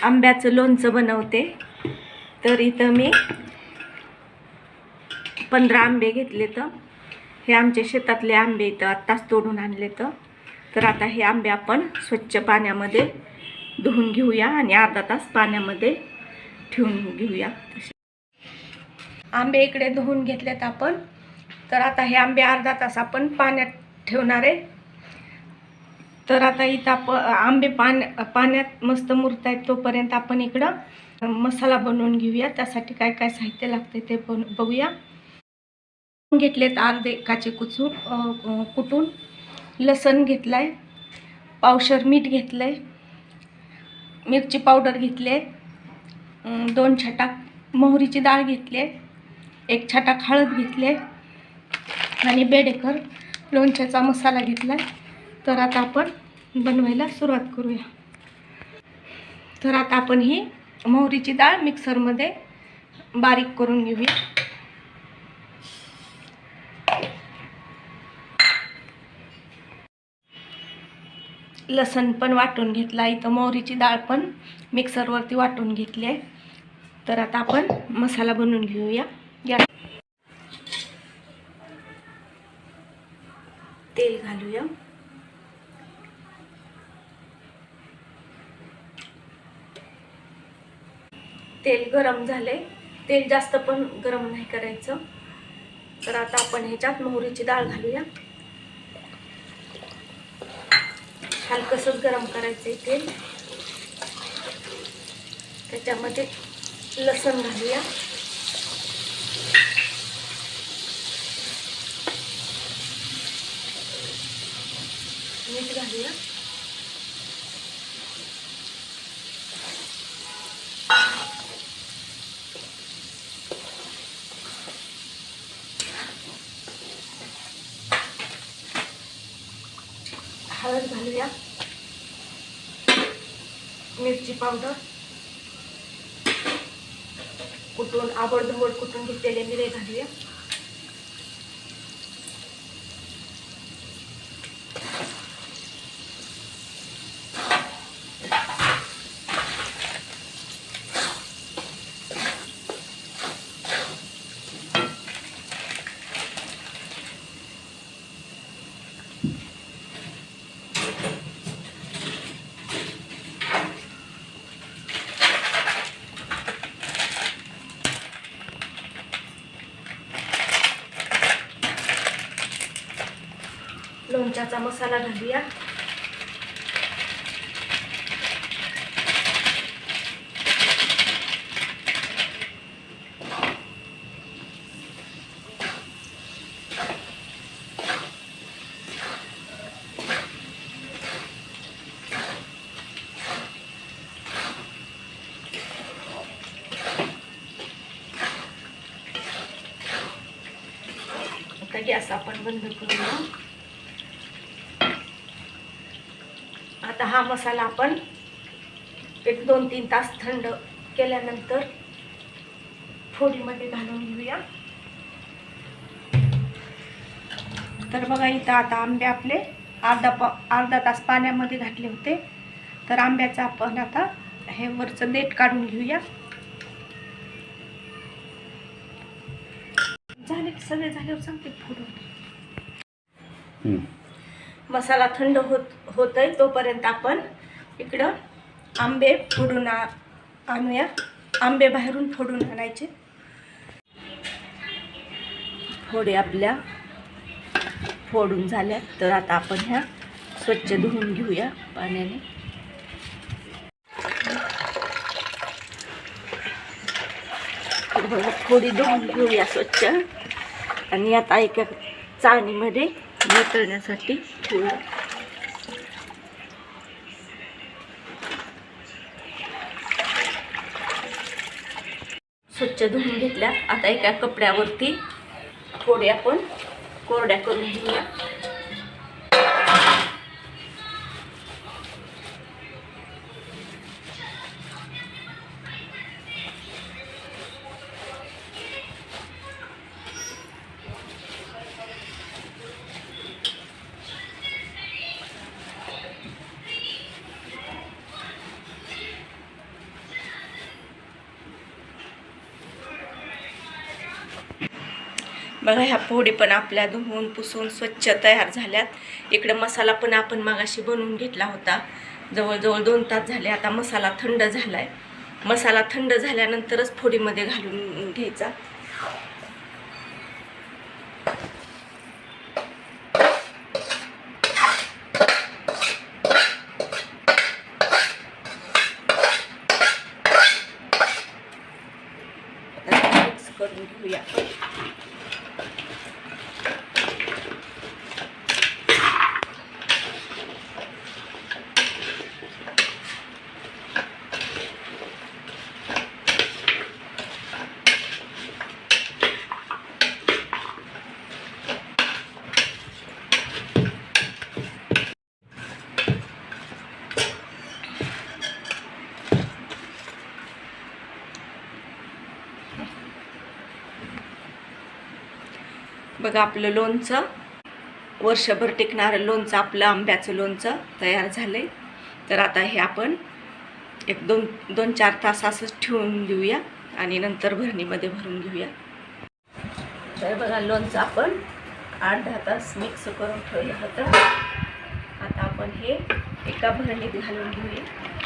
आंब्याचं लोणचं बनवते. तर इथं मी 15 आंबे घेतले. तर हे आमच्या शेतातले आंबे इथं आत्ताच तोडून आणले. तर आता हे आंबे आपण स्वच्छ पाण्यामध्ये धुवून घेऊया आणि अर्धा तास पाण्यामध्ये ठेवून घेऊया. आंबे इकडे धुवून घेतलेत आपण. तर आता हे आंबे अर्धा तास आपण पाण्यात ठेवणार आहे. तर आता इथं आंबे पाण्यात मस्त मुरतायत तोपर्यंत आपण इकडं मसाला बनवून घेऊया. त्यासाठी काय काय साहित्य लागते ते बघूया. घेतलेत अर्धे काचे कुटून. लसण घेतलाय, पावशर मीठ घेतलंय, मिरची पावडर घेतले, 2 छटाक मोहरीची डाळ घेतली, 1 छटाक हळद घेतले आणि बेडेकर लोणच्याचा मसाला घेतलाय. तर आता आपण बनवायला सुरुवात करूया. तर आता आपण ही मोहरीची डाळ मिक्सरमध्ये बारीक करून घेऊया. लसण पण वाटून घेतला. इथं मोहरीची डाळ पण मिक्सरवरती वाटून घेतली आहे. तर आता आपण मसाला बनवून घेऊया. तेल घालूया. तेल गरम झाले. तेल जास्त पण गरम नाही करायचं. तर आता आपण ह्याच्यात मोहरीची डाळ घालूया. हलकसच गरम करायचं तेल. त्याच्यामध्ये लसण घालूया. मीठ घालूया. हळद घालूया. मिरची पावडर कुटून आबडधोबड कुटून घेतलेले मिरे घालूया. लोणच्याचा मसाला घालूया. आता गॅस आपण बंद करूया. आता हा मसाला आपण 1-2-3 तास थंड केल्यानंतर फोडीमध्ये घालून घेऊया. तर बघा इथं आता आंबे आपले अर्धा तास पाण्यामध्ये घातले होते. तर आंब्याचं आपण आता हे वरचं देठ काढून घेऊया. झाले की सगळे झाल्यावर सांगते फोडून. मसाला थंड होतोय तोपर्यंत आपण इकडं आंबे फोडून आणूया. आंबे बाहेरून फोडून आणायचे. फोडे आपल्या फोडून झाल्या. तर आता आपण ह्या स्वच्छ धुवून घेऊया पाण्याने. फोडी धुवून घेऊया स्वच्छ आणि आता एका चाळणीमध्ये नितळण्यासाठी ठेवूया. स्वच्छ धुवून घेतल्या. आता एका कपड्यावरती फोडी आपण कोरड्या करून घेऊया. बघा ह्या फोडी पण आपल्या धुवून पुसून स्वच्छ तयार झाल्यात. इकडे मसाला पण आपण मगाशी बनवून घेतला होता. जवळजवळ 2 तास झाले. आता मसाला थंड झालाय. मसाला थंड झाल्यानंतरच फोडीमध्ये घालून घ्यायचा. मिक्स करून घेऊया. बघा आपलं लोणचं, वर्षभर टिकणारं लोणचं, आपलं आंब्याचं लोणचं तयार झालंय. तर आता हे आपण एक 2-4 तास असंच ठेवून देऊया आणि नंतर भरणीमध्ये भरून घेऊया. तर बघा लोणचं आपण 8-10 तास मिक्स करून ठेवलं होतं. आता आपण हे एका भरणीत घालून घेऊया.